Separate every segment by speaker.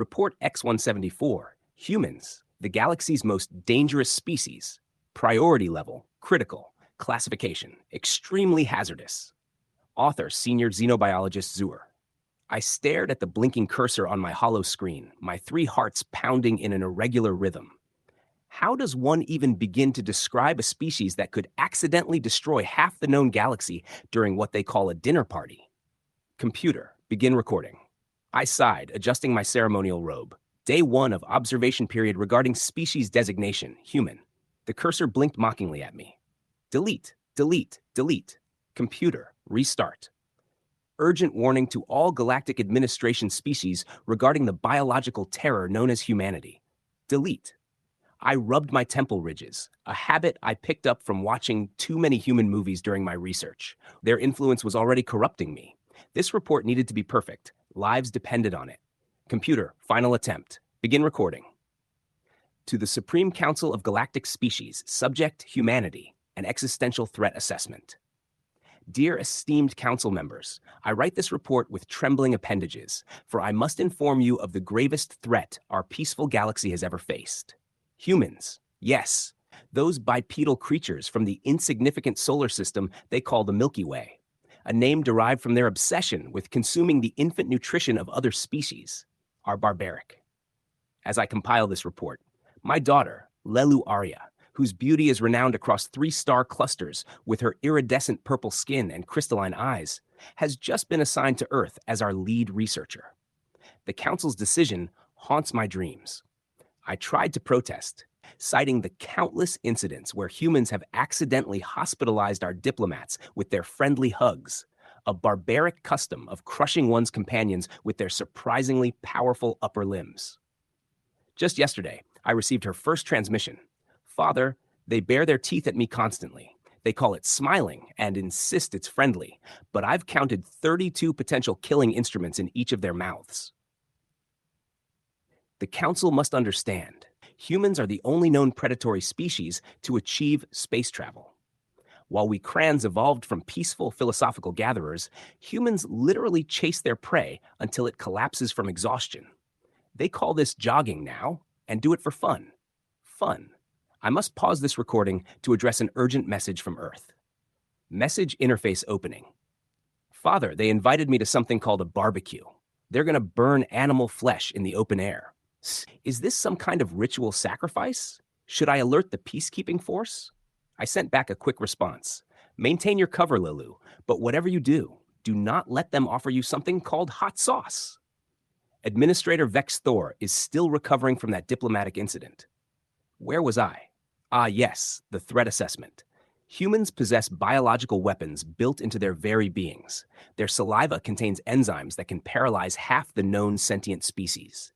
Speaker 1: Report X-174, humans, the galaxy's most dangerous species. Priority level, critical. Classification, extremely hazardous. Author, senior xenobiologist Zur. I stared at the blinking cursor on my hollow screen, my three hearts pounding in an irregular rhythm. How does one even begin to describe a species that could accidentally destroy half the known galaxy during what they call a dinner party? Computer, begin recording. I sighed, adjusting my ceremonial robe. Day 1 of observation period regarding species designation, human. The cursor blinked mockingly at me. Delete, delete, delete. Computer, restart. Urgent warning to all galactic administration species regarding the biological terror known as humanity. Delete. I rubbed my temple ridges, a habit I picked up from watching too many human movies during my research. Their influence was already corrupting me. This report needed to be perfect. Lives depended on it. Computer, final attempt. Begin recording. To the Supreme Council of Galactic Species, subject humanity, an existential threat assessment. Dear esteemed council members, I write this report with trembling appendages, for I must inform you of the gravest threat our peaceful galaxy has ever faced. Humans, yes, those bipedal creatures from the insignificant solar system they call the Milky Way, a name derived from their obsession with consuming the infant nutrition of other species, are barbaric. As I compile this report, my daughter, Lelu Arya, whose beauty is renowned across 3-star clusters with her iridescent purple skin and crystalline eyes, has just been assigned to Earth as our lead researcher. The Council's decision haunts my dreams. I tried to protest, citing the countless incidents where humans have accidentally hospitalized our diplomats with their friendly hugs, a barbaric custom of crushing one's companions with their surprisingly powerful upper limbs. Just yesterday, I received her first transmission. Father, they bare their teeth at me constantly. They call it smiling and insist it's friendly, but I've counted 32 potential killing instruments in each of their mouths. The Council must understand, humans are the only known predatory species to achieve space travel. While we crans evolved from peaceful philosophical gatherers, humans literally chase their prey until it collapses from exhaustion. They call this jogging now, and do it for fun. Fun. I must pause this recording to address an urgent message from Earth. Message interface opening. Father, they invited me to something called a barbecue. They're going to burn animal flesh in the open air. Is this some kind of ritual sacrifice? Should I alert the peacekeeping force? I sent back a quick response. Maintain your cover, Lulu, but whatever you do not let them offer you something called hot sauce. Administrator Vex Thor is still recovering from that diplomatic incident. Where was I? Ah, yes, the threat assessment. Humans possess biological weapons built into their very beings. Their saliva contains enzymes that can paralyze half the known sentient species.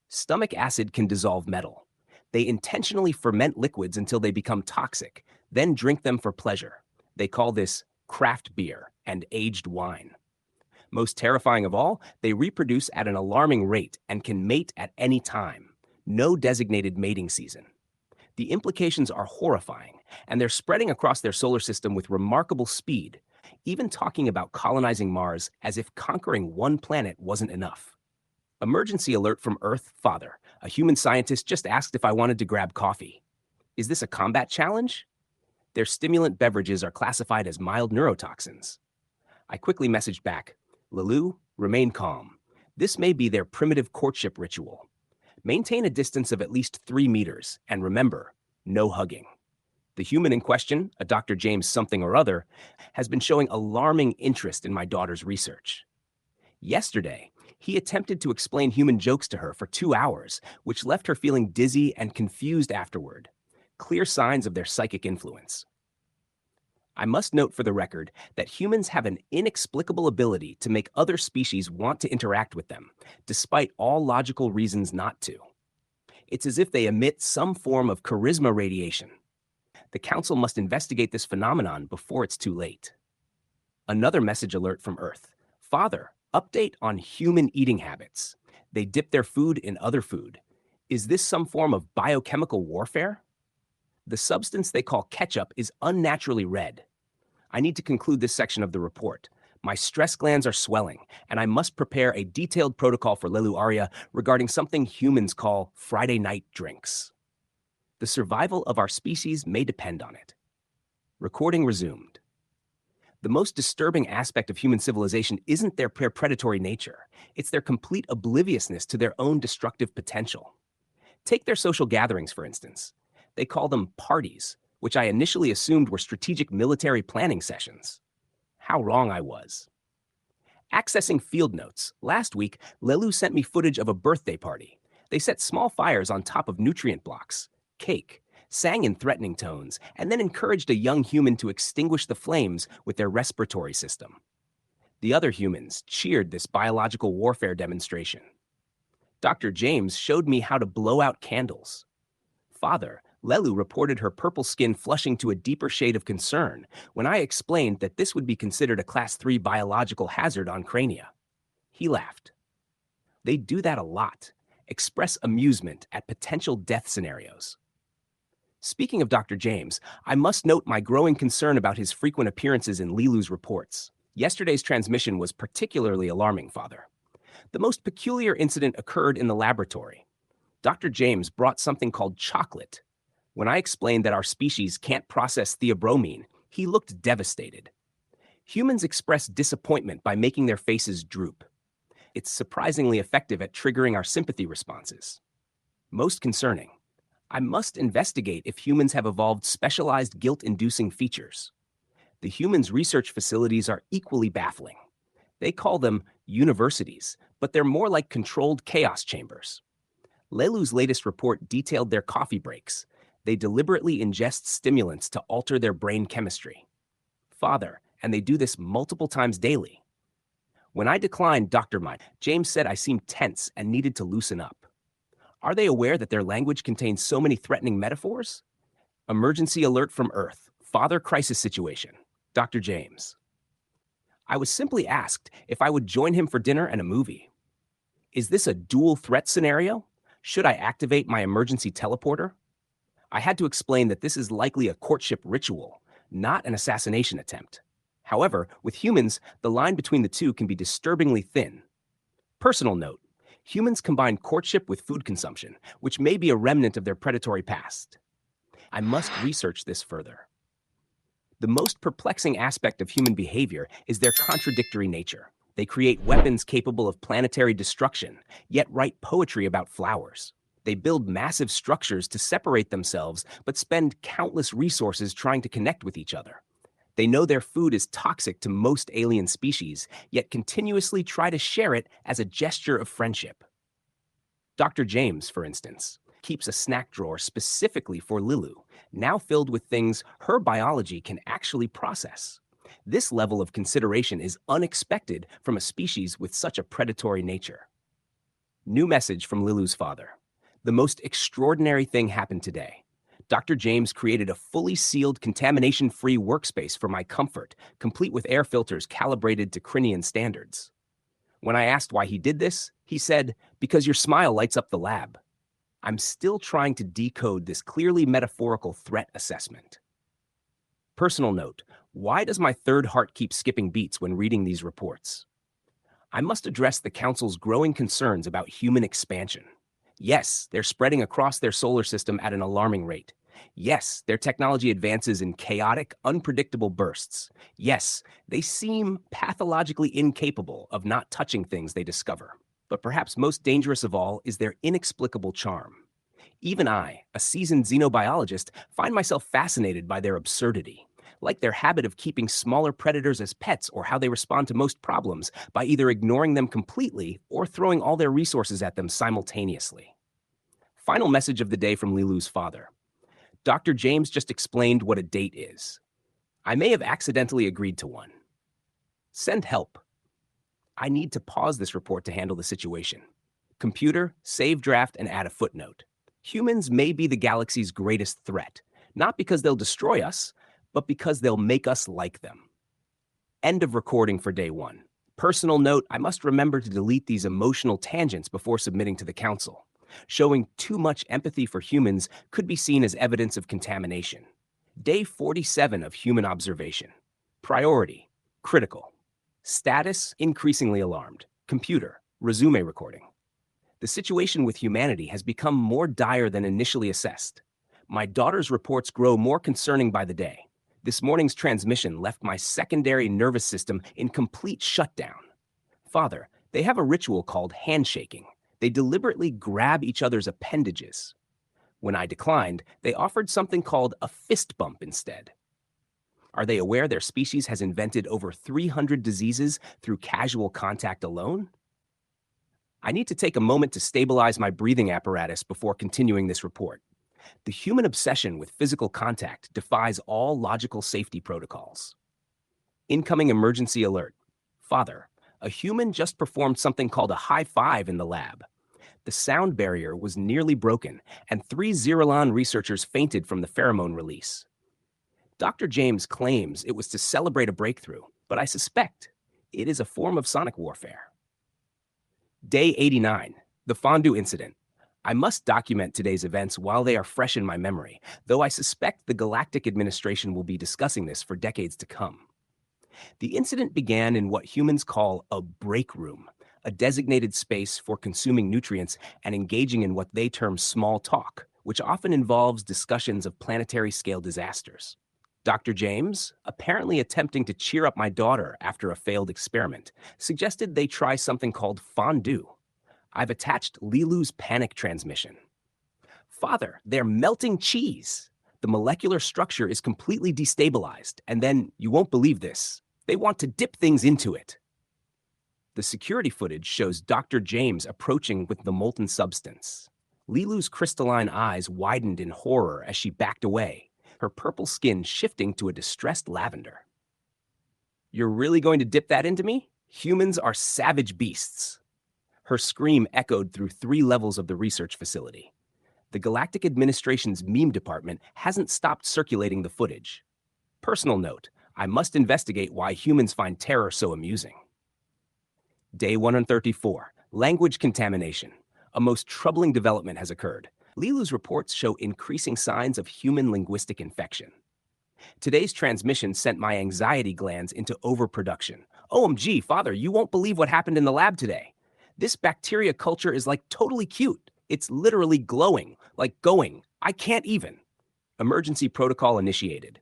Speaker 1: Stomach acid can dissolve metal. They intentionally ferment liquids until they become toxic, then drink them for pleasure. They call this craft beer and aged wine. Most terrifying of all, they reproduce at an alarming rate and can mate at any time. No designated mating season. The implications are horrifying, and they're spreading across their solar system with remarkable speed, even talking about colonizing Mars as if conquering one planet wasn't enough. Emergency alert from Earth, Father. A human scientist just asked if I wanted to grab coffee. Is this a combat challenge? Their stimulant beverages are classified as mild neurotoxins. I quickly messaged back, Lulu, remain calm. This may be their primitive courtship ritual. Maintain a distance of at least 3 meters, and remember, no hugging. The human in question, a Dr. James something or other, has been showing alarming interest in my daughter's research. Yesterday, he attempted to explain human jokes to her for 2 hours, which left her feeling dizzy and confused afterward. Clear signs of their psychic influence. I must note for the record that humans have an inexplicable ability to make other species want to interact with them, despite all logical reasons not to. It's as if they emit some form of charisma radiation. The Council must investigate this phenomenon before it's too late. Another message alert from Earth. Father, update on human eating habits. They dip their food in other food. Is this some form of biochemical warfare? The substance they call ketchup is unnaturally red. I need to conclude this section of the report, My stress glands are swelling, and I must prepare a detailed protocol for Lelu Arya regarding something humans call Friday night drinks. The survival of our species may depend on it. Recording resumed. The most disturbing aspect of human civilization isn't their predatory nature, it's their complete obliviousness to their own destructive potential. Take their social gatherings, for instance. They call them parties, which I initially assumed were strategic military planning sessions. How wrong I was. Accessing field notes, last week, Lelu sent me footage of a birthday party. They set small fires on top of nutrient blocks, cake, sang in threatening tones, and then encouraged a young human to extinguish the flames with their respiratory system. The other humans cheered this biological warfare demonstration. Dr. James showed me how to blow out candles. Father, Lelu reported her purple skin flushing to a deeper shade of concern when I explained that this would be considered a Class 3 biological hazard on crania. He laughed. They do that a lot, express amusement at potential death scenarios. Speaking of Dr. James, I must note my growing concern about his frequent appearances in Lelu's reports. Yesterday's transmission was particularly alarming, Father. The most peculiar incident occurred in the laboratory. Dr. James brought something called chocolate. When I explained that our species can't process theobromine, he looked devastated. Humans express disappointment by making their faces droop. It's surprisingly effective at triggering our sympathy responses. Most concerning, I must investigate if humans have evolved specialized guilt-inducing features. The humans' research facilities are equally baffling. They call them universities, but they're more like controlled chaos chambers. Lelu's latest report detailed their coffee breaks. They deliberately ingest stimulants to alter their brain chemistry. Father, and they do this multiple times daily. When I declined Dr. Mine, James said I seemed tense and needed to loosen up. Are they aware that their language contains so many threatening metaphors? Emergency alert from Earth. Father crisis situation. Dr. James. I was simply asked if I would join him for dinner and a movie. Is this a dual threat scenario? Should I activate my emergency teleporter? I had to explain that this is likely a courtship ritual, not an assassination attempt. However, with humans, the line between the two can be disturbingly thin. Personal note. Humans combine courtship with food consumption, which may be a remnant of their predatory past. I must research this further. The most perplexing aspect of human behavior is their contradictory nature. They create weapons capable of planetary destruction, yet write poetry about flowers. They build massive structures to separate themselves, but spend countless resources trying to connect with each other. They know their food is toxic to most alien species, yet continuously try to share it as a gesture of friendship. Dr. James, for instance, keeps a snack drawer specifically for Lelu, now filled with things her biology can actually process. This level of consideration is unexpected from a species with such a predatory nature. New message from Lelu's father. The most extraordinary thing happened today. Dr. James created a fully sealed, contamination-free workspace for my comfort, complete with air filters calibrated to Crinian standards. When I asked why he did this, he said, "Because your smile lights up the lab." I'm still trying to decode this clearly metaphorical threat assessment. Personal note, why does my third heart keep skipping beats when reading these reports? I must address the Council's growing concerns about human expansion. Yes, they're spreading across their solar system at an alarming rate. Yes, their technology advances in chaotic, unpredictable bursts. Yes, they seem pathologically incapable of not touching things they discover. But perhaps most dangerous of all is their inexplicable charm. Even I, a seasoned xenobiologist, find myself fascinated by their absurdity, like their habit of keeping smaller predators as pets or how they respond to most problems by either ignoring them completely or throwing all their resources at them simultaneously. Final message of the day from Lelu's father. Dr. James just explained what a date is. I may have accidentally agreed to one. Send help. I need to pause this report to handle the situation. Computer, save draft, and add a footnote. Humans may be the galaxy's greatest threat, not because they'll destroy us, but because they'll make us like them. End of recording for day 1. Personal note, I must remember to delete these emotional tangents before submitting to the Council. Showing too much empathy for humans could be seen as evidence of contamination. Day 47 of human observation. Priority, critical. Status, increasingly alarmed. Computer, resume recording. The situation with humanity has become more dire than initially assessed. My daughter's reports grow more concerning by the day. This morning's transmission left my secondary nervous system in complete shutdown. Father, they have a ritual called handshaking. They deliberately grab each other's appendages. When I declined, they offered something called a fist bump instead. Are they aware their species has invented over 300 diseases through casual contact alone? I need to take a moment to stabilize my breathing apparatus before continuing this report. The human obsession with physical contact defies all logical safety protocols. Incoming emergency alert. Father, a human just performed something called a high five in the lab. The sound barrier was nearly broken, and 3 Xerilon researchers fainted from the pheromone release. Dr. James claims it was to celebrate a breakthrough, but I suspect it is a form of sonic warfare. Day 89, the fondue incident. I must document today's events while they are fresh in my memory, though I suspect the Galactic Administration will be discussing this for decades to come. The incident began in what humans call a break room, a designated space for consuming nutrients and engaging in what they term small talk, which often involves discussions of planetary-scale disasters. Dr. James, apparently attempting to cheer up my daughter after a failed experiment, suggested they try something called fondue. I've attached Lilu's panic transmission. Father, they're melting cheese. The molecular structure is completely destabilized, and then, you won't believe this, they want to dip things into it. The security footage shows Dr. James approaching with the molten substance. Lilu's crystalline eyes widened in horror as she backed away, her purple skin shifting to a distressed lavender. You're really going to dip that into me? Humans are savage beasts. Her scream echoed through 3 levels of the research facility. The Galactic Administration's meme department hasn't stopped circulating the footage. Personal note, I must investigate why humans find terror so amusing. Day 134, language contamination. A most troubling development has occurred. Lilu's reports show increasing signs of human linguistic infection. Today's transmission sent my anxiety glands into overproduction. OMG, Father, you won't believe what happened in the lab today. This bacteria culture is like totally cute. It's literally glowing, like going. I can't even. Emergency protocol initiated.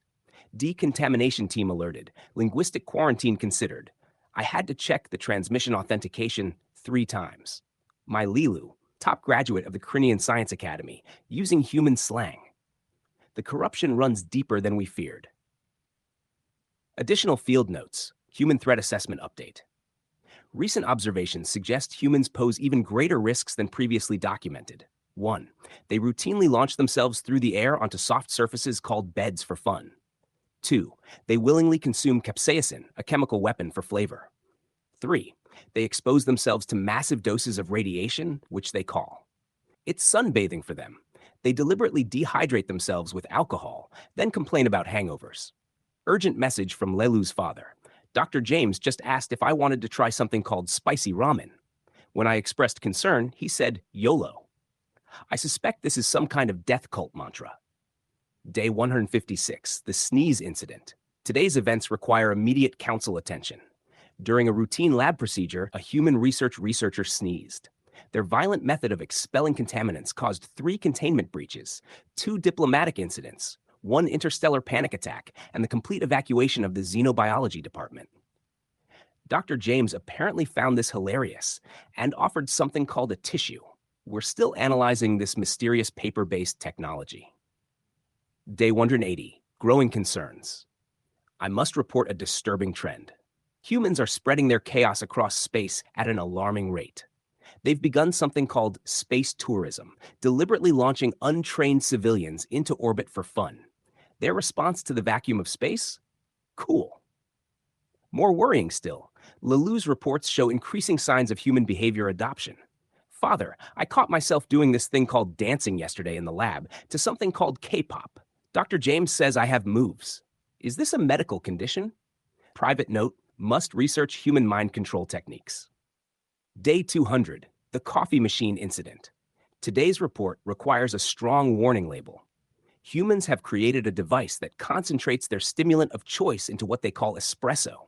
Speaker 1: Decontamination team alerted. Linguistic quarantine considered. I had to check the transmission authentication 3 times. My Lilu, top graduate of the Crinian Science Academy, using human slang. The corruption runs deeper than we feared. Additional field notes. Human threat assessment update. Recent observations suggest humans pose even greater risks than previously documented. 1. They routinely launch themselves through the air onto soft surfaces called beds for fun. 2. They willingly consume capsaicin, a chemical weapon for flavor. 3. They expose themselves to massive doses of radiation, which they call. It's sunbathing for them. They deliberately dehydrate themselves with alcohol, then complain about hangovers. Urgent message from Lelu's father. Dr. James just asked if I wanted to try something called spicy ramen. When I expressed concern, he said, YOLO. I suspect this is some kind of death cult mantra. Day 156, the sneeze incident. Today's events require immediate council attention. During a routine lab procedure, a human researcher sneezed. Their violent method of expelling contaminants caused 3 containment breaches, 2 diplomatic incidents, 1 interstellar panic attack, and the complete evacuation of the xenobiology department. Dr. James apparently found this hilarious and offered something called a tissue. We're still analyzing this mysterious paper-based technology. Day 180, growing concerns. I must report a disturbing trend. Humans are spreading their chaos across space at an alarming rate. They've begun something called space tourism, deliberately launching untrained civilians into orbit for fun. Their response to the vacuum of space? Cool. More worrying still, Lilu's reports show increasing signs of human behavior adoption. Father, I caught myself doing this thing called dancing yesterday in the lab to something called K-pop. Dr. James says I have moves. Is this a medical condition? Private note, must research human mind control techniques. Day 200, the coffee machine incident. Today's report requires a strong warning label. Humans have created a device that concentrates their stimulant of choice into what they call espresso.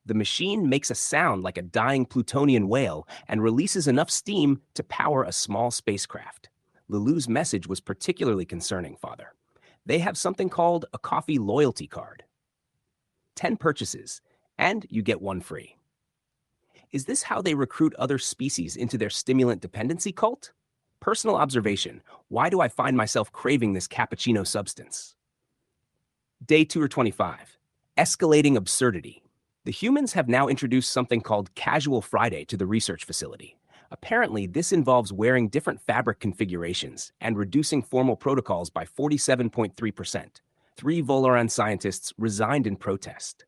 Speaker 1: The machine makes a sound like a dying Plutonian whale and releases enough steam to power a small spacecraft. Lulu's message was particularly concerning, Father. They have something called a coffee loyalty card. 10 purchases, and you get one free. Is this how they recruit other species into their stimulant dependency cult? Personal observation. Why do I find myself craving this cappuccino substance? Day 225. Escalating absurdity. The humans have now introduced something called Casual Friday to the research facility. Apparently, this involves wearing different fabric configurations and reducing formal protocols by 47.3%. 3 Voloran scientists resigned in protest.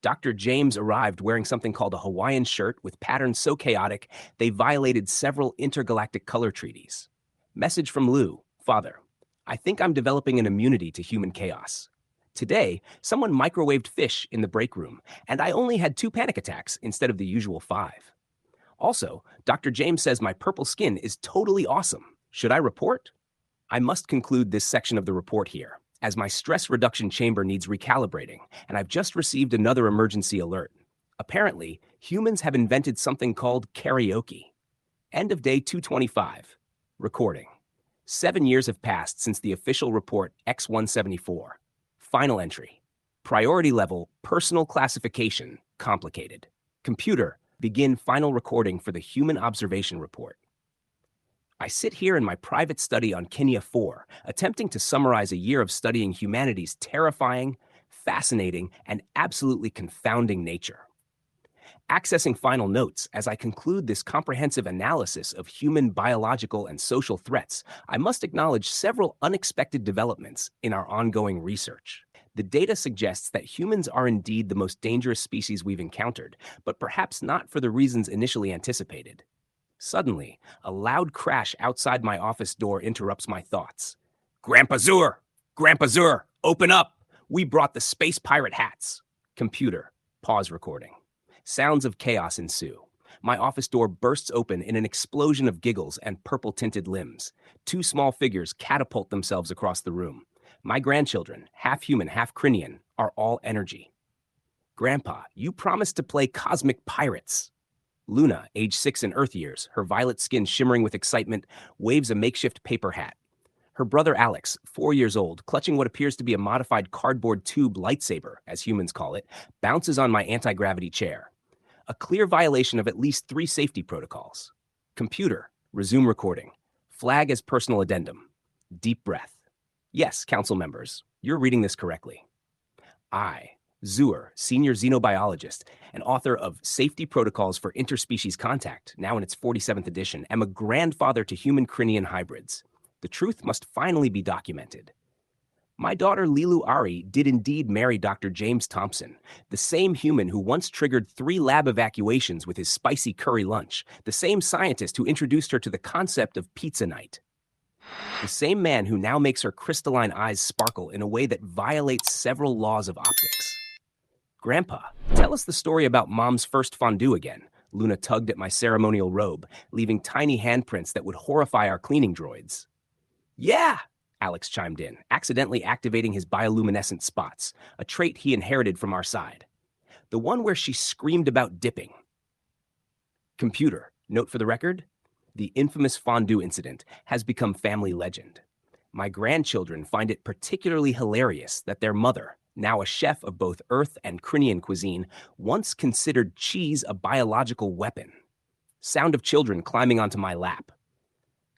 Speaker 1: Dr. James arrived wearing something called a Hawaiian shirt with patterns so chaotic they violated several intergalactic color treaties. Message from Lou. Father, I think I'm developing an immunity to human chaos. Today, someone microwaved fish in the break room, and I only had 2 panic attacks instead of the usual 5. Also, Dr. James says my purple skin is totally awesome. Should I report? I must conclude this section of the report here, as my stress reduction chamber needs recalibrating, and I've just received another emergency alert. Apparently, humans have invented something called karaoke. End of day 225. Recording. 7 years have passed since the official report X174. Final entry. Priority level, personal classification, complicated. Computer, begin final recording for the Human Observation Report. I sit here in my private study on Kenya 4, attempting to summarize a year of studying humanity's terrifying, fascinating, and absolutely confounding nature. Accessing final notes as I conclude this comprehensive analysis of human biological and social threats, I must acknowledge several unexpected developments in our ongoing research. The data suggests that humans are indeed the most dangerous species we've encountered, but perhaps not for the reasons initially anticipated. Suddenly, a loud crash outside my office door interrupts my thoughts. Grandpa Zur! Grandpa Zur! Open up! We brought the space pirate hats! Computer. Pause recording. Sounds of chaos ensue. My office door bursts open in an explosion of giggles and purple-tinted limbs. 2 small figures catapult themselves across the room. My grandchildren, half human, half Crinian, are all energy. Grandpa, you promised to play cosmic pirates. Luna, age 6 in Earth years, her violet skin shimmering with excitement, waves a makeshift paper hat. Her brother Alex, 4 years old, clutching what appears to be a modified cardboard tube lightsaber, as humans call it, bounces on my anti-gravity chair. A clear violation of at least 3 safety protocols. Computer, resume recording. Flag as personal addendum. Deep breath. Yes, council members, you're reading this correctly. I, Zur, senior xenobiologist and author of Safety Protocols for Interspecies Contact, now in its 47th edition, am a grandfather to human Crinian hybrids. The truth must finally be documented. My daughter Lilu Ari did indeed marry Dr. James Thompson, the same human who once triggered 3 lab evacuations with his spicy curry lunch, the same scientist who introduced her to the concept of pizza night. The same man who now makes her crystalline eyes sparkle in a way that violates several laws of optics. Grandpa, tell us the story about Mom's first fondue again. Luna tugged at my ceremonial robe, leaving tiny handprints that would horrify our cleaning droids. Yeah, Alex chimed in, accidentally activating his bioluminescent spots, a trait he inherited from our side. The one where she screamed about dipping. Computer, note for the record, the infamous fondue incident has become family legend. My grandchildren find it particularly hilarious that their mother, now a chef of both Earth and Crinian cuisine, once considered cheese a biological weapon. Sound of children climbing onto my lap.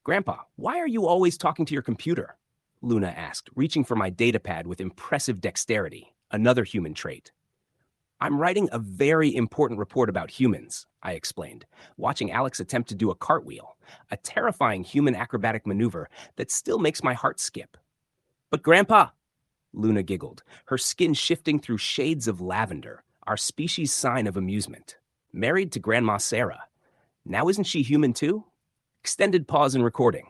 Speaker 1: Grandpa, why are you always talking to your computer? Luna asked, reaching for my datapad with impressive dexterity, another human trait. I'm writing a very important report about humans, I explained, watching Alex attempt to do a cartwheel, a terrifying human acrobatic maneuver that still makes my heart skip. But Grandpa, Luna giggled, her skin shifting through shades of lavender, our species' sign of amusement. Married to Grandma Sarah. Now isn't she human too? Extended pause in recording.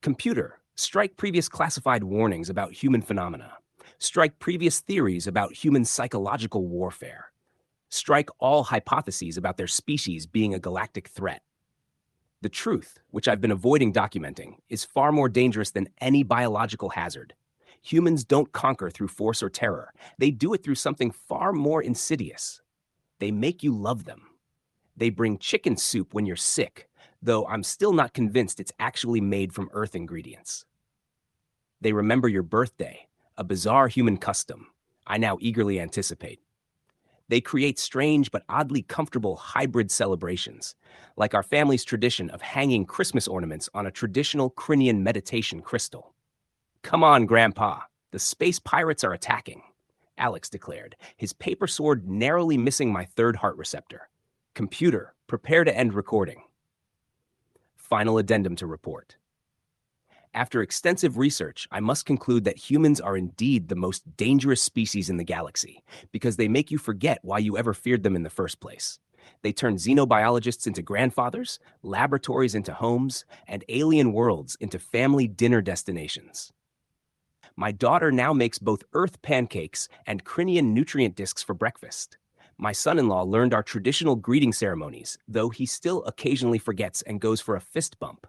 Speaker 1: Computer, strike previous classified warnings about human phenomena. Strike previous theories about human psychological warfare. Strike all hypotheses about their species being a galactic threat. The truth, which I've been avoiding documenting, is far more dangerous than any biological hazard. Humans don't conquer through force or terror. They do it through something far more insidious. They make you love them. They bring chicken soup when you're sick, though I'm still not convinced it's actually made from Earth ingredients. They remember your birthday, a bizarre human custom I now eagerly anticipate. They create strange but oddly comfortable hybrid celebrations, like our family's tradition of hanging Christmas ornaments on a traditional Crinean meditation crystal. Come on, Grandpa, the space pirates are attacking, Alex declared, his paper sword narrowly missing my third heart receptor. Computer, prepare to end recording. Final addendum to report. After extensive research, I must conclude that humans are indeed the most dangerous species in the galaxy because they make you forget why you ever feared them in the first place. They turn xenobiologists into grandfathers, laboratories into homes, and alien worlds into family dinner destinations. My daughter now makes both Earth pancakes and Crinean nutrient discs for breakfast. My son-in-law learned our traditional greeting ceremonies, though he still occasionally forgets and goes for a fist bump.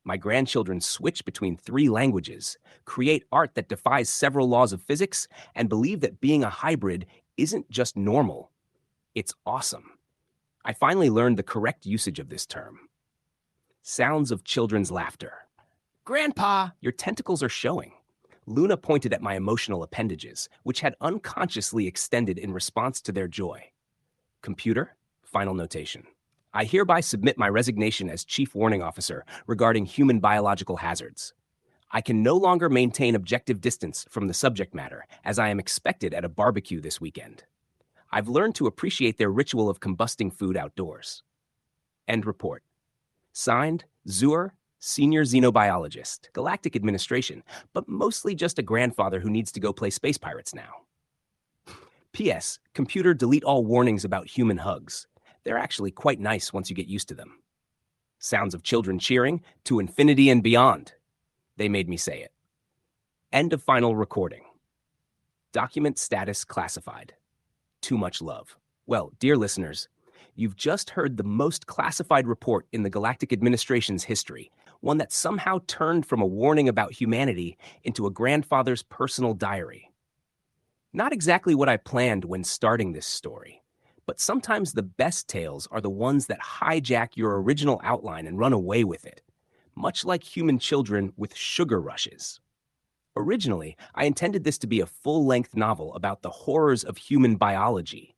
Speaker 1: My grandchildren switch between 3 languages, create art that defies several laws of physics, and believe that being a hybrid isn't just normal, it's awesome. I finally learned the correct usage of this term. Sounds of children's laughter. Grandpa, your tentacles are showing. Luna pointed at my emotional appendages, which had unconsciously extended in response to their joy. Computer, final notation. I hereby submit my resignation as Chief Warning Officer regarding human biological hazards. I can no longer maintain objective distance from the subject matter, as I am expected at a barbecue this weekend. I've learned to appreciate their ritual of combusting food outdoors. End report. Signed, Zur, Senior Xenobiologist, Galactic Administration, but mostly just a grandfather who needs to go play space pirates now. P.S. Computer, delete all warnings about human hugs. They're actually quite nice once you get used to them. Sounds of children cheering, to infinity and beyond. They made me say it. End of final recording. Document status classified. Too much love. Well, dear listeners, you've just heard the most classified report in the Galactic Administration's history, one that somehow turned from a warning about humanity into a grandfather's personal diary. Not exactly what I planned when starting this story, but sometimes the best tales are the ones that hijack your original outline and run away with it, much like human children with sugar rushes. Originally, I intended this to be a full-length novel about the horrors of human biology,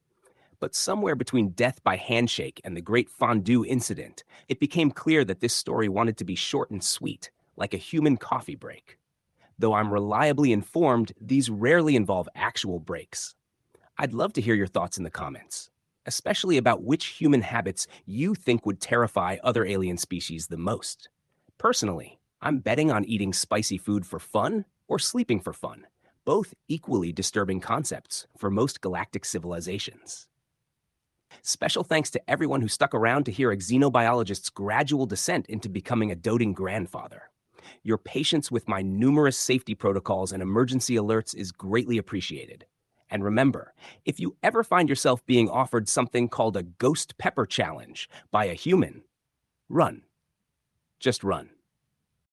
Speaker 1: but somewhere between Death by Handshake and the Great Fondue Incident, it became clear that this story wanted to be short and sweet, like a human coffee break. Though I'm reliably informed, these rarely involve actual breaks. I'd love to hear your thoughts in the comments, especially about which human habits you think would terrify other alien species the most. Personally, I'm betting on eating spicy food for fun or sleeping for fun, both equally disturbing concepts for most galactic civilizations. Special thanks to everyone who stuck around to hear a xenobiologist's gradual descent into becoming a doting grandfather. Your patience with my numerous safety protocols and emergency alerts is greatly appreciated. And remember, if you ever find yourself being offered something called a ghost pepper challenge by a human, run. Just run.